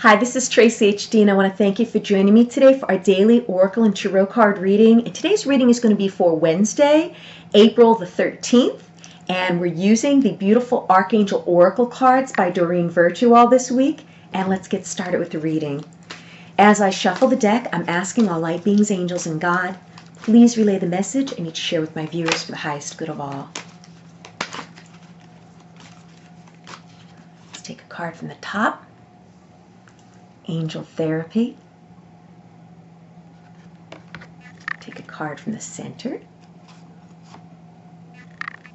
Hi, this is Tracy HD, and I want to thank you for joining me today for our daily Oracle and Tarot card reading. And today's reading is going to be for Wednesday, April the 13th, and we're using the beautiful Archangel Oracle cards by Doreen Virtual this week. And let's get started with the reading. As I shuffle the deck, I'm asking all light beings, angels, and God, please relay the message I need to share with my viewers for the highest good of all. Let's take a card from the top. Angel Therapy. Take a card from the center.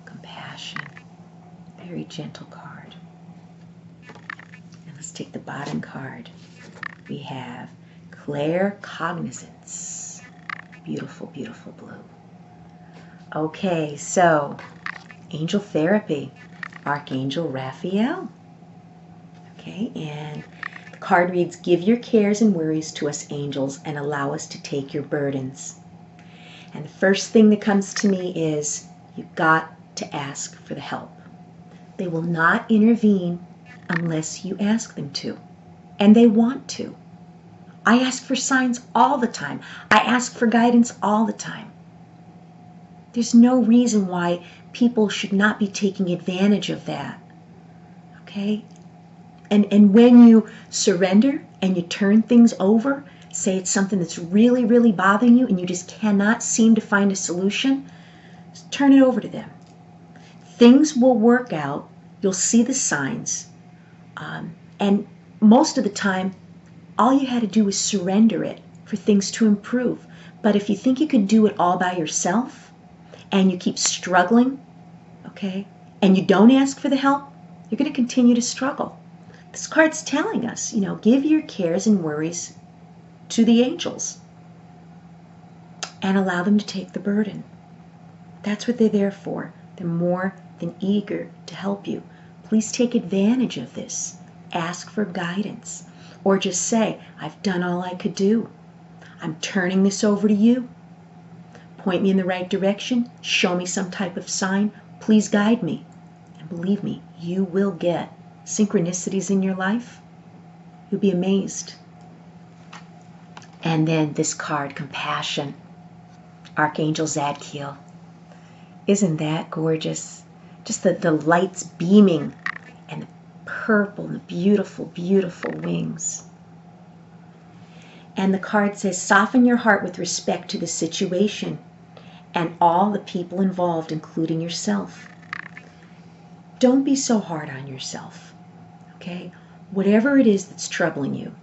Compassion. Very gentle card. And let's take the bottom card. We have Claircognizance. Beautiful, beautiful blue. Okay, so Angel Therapy. Archangel Raphael. Okay, and the card reads, give your cares and worries to us angels and allow us to take your burdens. And the first thing that comes to me is you've got to ask for the help. They will not intervene unless you ask them to. And they want to. I ask for signs all the time. I ask for guidance all the time. There's no reason why people should not be taking advantage of that. Okay? And when you surrender and you turn things over, say it's something that's really, really bothering you and you just cannot seem to find a solution, just turn it over to them. Things will work out. You'll see the signs. And most of the time, all you had to do was surrender it for things to improve. But if you think you could do it all by yourself and you keep struggling, okay, and you don't ask for the help, you're going to continue to struggle. This card's telling us, give your cares and worries to the angels and allow them to take the burden. That's what they're there for. They're more than eager to help you. Please take advantage of this. Ask for guidance. Or just say, I've done all I could do. I'm turning this over to you. Point me in the right direction. Show me some type of sign. Please guide me. And believe me, you will get synchronicities in your life. You'll be amazed. And then this card, Compassion, Archangel Zadkiel. Isn't that gorgeous? Just the lights beaming and the purple and the beautiful, beautiful wings. And the card says, soften your heart with respect to the situation and all the people involved, including yourself. Don't be so hard on yourself. Okay? Whatever it is that's troubling you,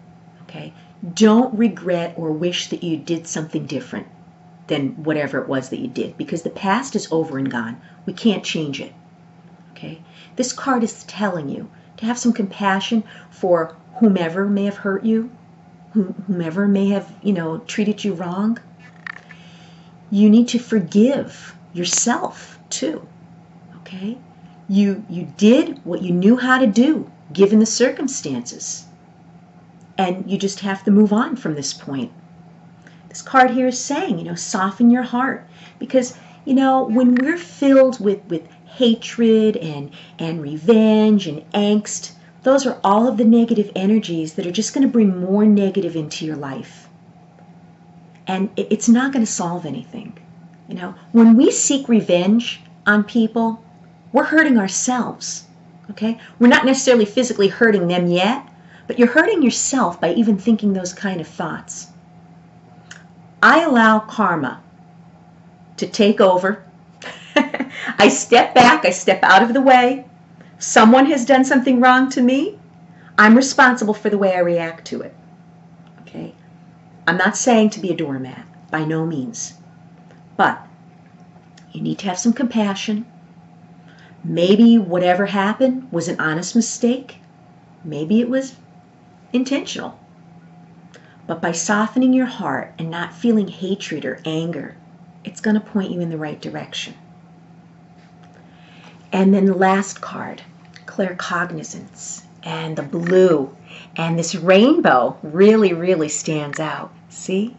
okay? Don't regret or wish that you did something different than whatever it was that you did, because the past is over and gone. We can't change it. Okay? This card is telling you to have some compassion for whomever may have hurt you, whomever may have, treated you wrong. You need to forgive yourself too. Okay? You did what you knew how to do, given the circumstances. And you just have to move on from this point. This card here is saying, soften your heart. Because, when we're filled with hatred and revenge and angst, those are all of the negative energies that are just going to bring more negative into your life. And it's not going to solve anything. When we seek revenge on people, we're hurting ourselves. Okay? We're not necessarily physically hurting them yet, but you're hurting yourself by even thinking those kind of thoughts. I allow karma to take over. I step back, I step out of the way. Someone has done something wrong to me. I'm responsible for the way I react to it. Okay? I'm not saying to be a doormat, by no means. But you need to have some compassion. Maybe whatever happened was an honest mistake. Maybe it was intentional. But by softening your heart and not feeling hatred or anger, it's going to point you in the right direction. And then the last card, Claircognizance, and the blue. And this rainbow really, really stands out. See?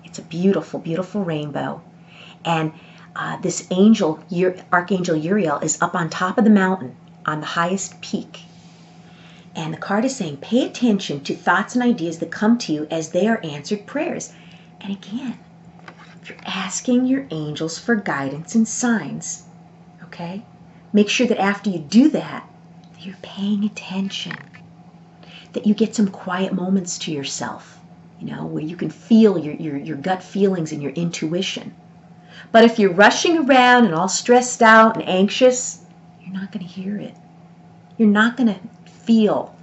It's a beautiful, beautiful rainbow. And this Archangel Uriel, is up on top of the mountain on the highest peak. And the card is saying, pay attention to thoughts and ideas that come to you as they are answered prayers. And again, if you're asking your angels for guidance and signs, okay, make sure that after you do that, you're paying attention, that you get some quiet moments to yourself, where you can feel your gut feelings and your intuition. But if you're rushing around and all stressed out and anxious, you're not going to hear it. You're not going to feel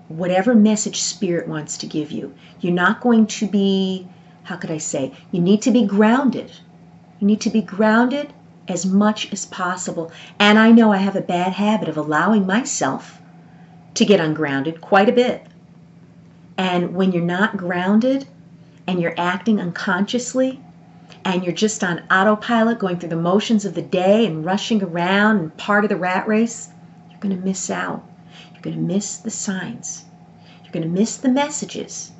whatever message Spirit wants to give you. You're not going to be, how could I say, you need to be grounded. You need to be grounded as much as possible. And I know I have a bad habit of allowing myself to get ungrounded quite a bit. And when you're not grounded and you're acting unconsciously and you're just on autopilot going through the motions of the day and rushing around and part of the rat race, you're going to miss out. You're going to miss the signs. You're going to miss the messages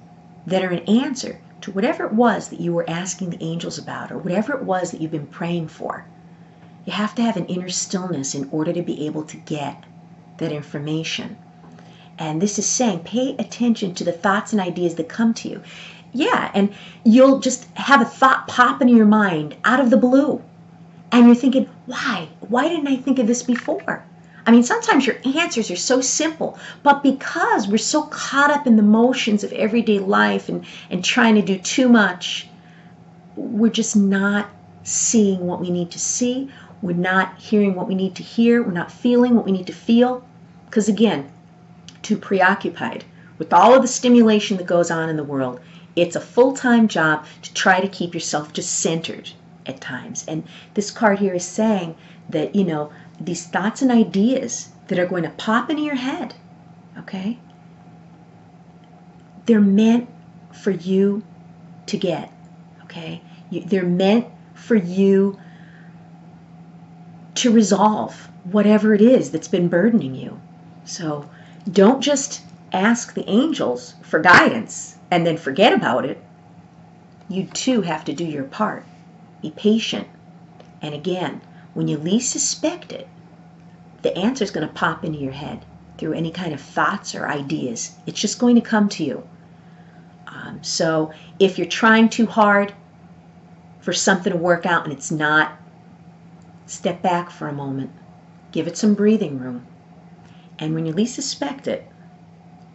that are an answer to whatever it was that you were asking the angels about or whatever it was that you've been praying for. You have to have an inner stillness in order to be able to get that information. And this is saying, pay attention to the thoughts and ideas that come to you. Yeah, and you'll just have a thought pop into your mind out of the blue. And you're thinking, why? Why didn't I think of this before? I mean, sometimes your answers are so simple, but because we're so caught up in the motions of everyday life and trying to do too much, we're just not seeing what we need to see. We're not hearing what we need to hear. We're not feeling what we need to feel. Because again, too preoccupied with all of the stimulation that goes on in the world, it's a full-time job to try to keep yourself just centered at times. And this card here is saying that, these thoughts and ideas that are going to pop into your head, okay, they're meant for you to get, okay? They're meant for you to resolve whatever it is that's been burdening you. So don't just ask the angels for guidance and then forget about it. You too have to do your part. Be patient. And again, when you least suspect it, the answer is going to pop into your head through any kind of thoughts or ideas. It's just going to come to you. So if you're trying too hard for something to work out and it's not, step back for a moment. Give it some breathing room. And when you least suspect it,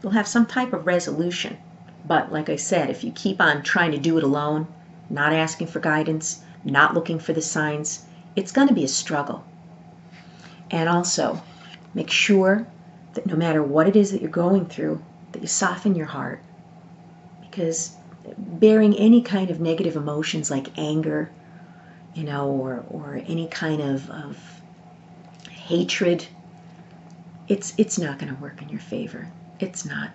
you'll have some type of resolution. But like I said, if you keep on trying to do it alone, not asking for guidance, not looking for the signs, it's going to be a struggle. And also, make sure that no matter what it is that you're going through, that you soften your heart. Because bearing any kind of negative emotions like anger, or any kind of hatred, it's not going to work in your favor. It's not.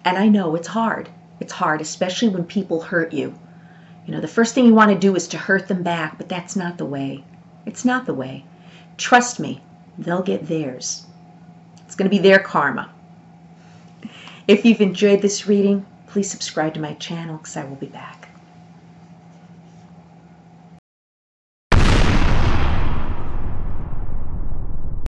And I know it's hard. It's hard, especially when people hurt you. The first thing you want to do is to hurt them back, but that's not the way. It's not the way. Trust me, they'll get theirs. It's going to be their karma. If you've enjoyed this reading, please subscribe to my channel because I will be back.